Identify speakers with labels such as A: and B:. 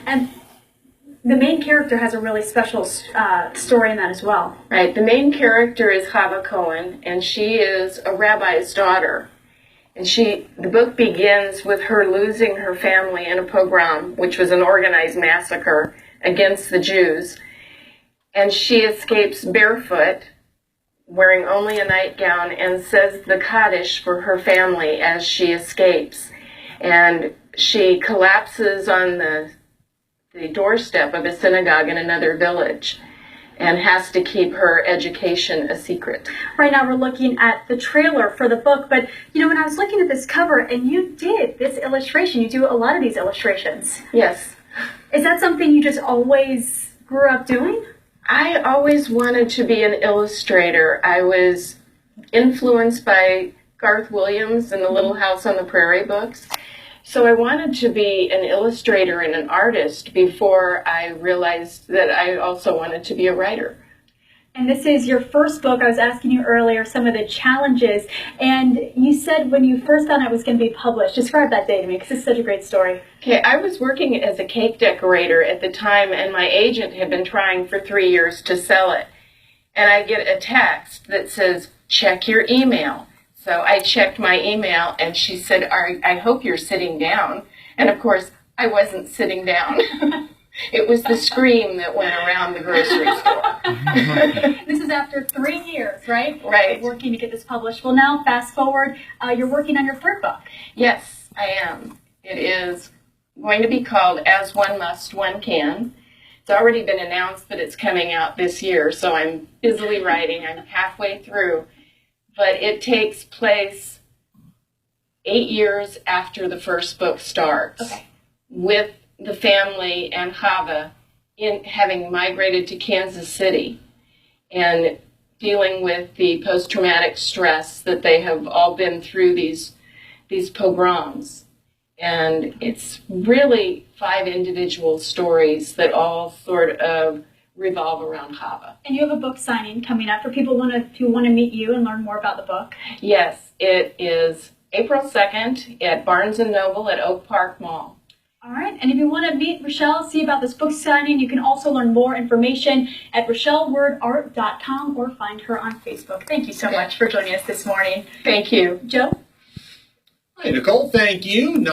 A: And the main character has a really special story in that as well.
B: Right. The main character is Chava Cohen, and she is a rabbi's daughter. And the book begins with her losing her family in a pogrom, which was an organized massacre against the Jews. And she escapes barefoot, wearing only a nightgown, and says the Kaddish for her family as she escapes. And she collapses on the doorstep of a synagogue in another village and has to keep her education a secret.
A: Right now we're looking at the trailer for the book, but when I was looking at this cover, and you did this illustration, you do a lot of these illustrations.
B: Yes.
A: Is that something you just always grew up doing?
B: I always wanted to be an illustrator. I was influenced by Garth Williams and the Little House on the Prairie books. So I wanted to be an illustrator and an artist before I realized that I also wanted to be a writer.
A: And this is your first book. I was asking you earlier some of the challenges, and you said when you first found out it was going to be published. Describe that day to me, because it's such a great story.
B: Okay, I was working as a cake decorator at the time, and my agent had been trying for 3 years to sell it. And I get a text that says, check your email. So I checked my email, and she said, I hope you're sitting down. And of course, I wasn't sitting down. It was the scream that went around the grocery store.
A: This is after 3 years, right?
B: Right.
A: Working to get this published. Well, now, fast forward, you're working on your third book.
B: Yes, I am. It is going to be called As One Must, One Can. It's already been announced that it's coming out this year, so I'm busily writing. I'm halfway through. But it takes place 8 years after the first book starts.
A: Okay.
B: With the family and Chava having migrated to Kansas City and dealing with the post-traumatic stress that they have all been through these pogroms. And it's really 5 individual stories that all sort of revolve around Chava.
A: And you have a book signing coming up for people who want to meet you and learn more about the book.
B: Yes, it is April 2nd at Barnes & Noble at Oak Park Mall.
A: All right, and if you want to meet Rochelle, see about this book signing, you can also learn more information at RochelleWordArt.com or find her on Facebook. Thank you so much for joining us this morning.
B: Thank you.
A: Joe?
C: Hey, Nicole, thank you.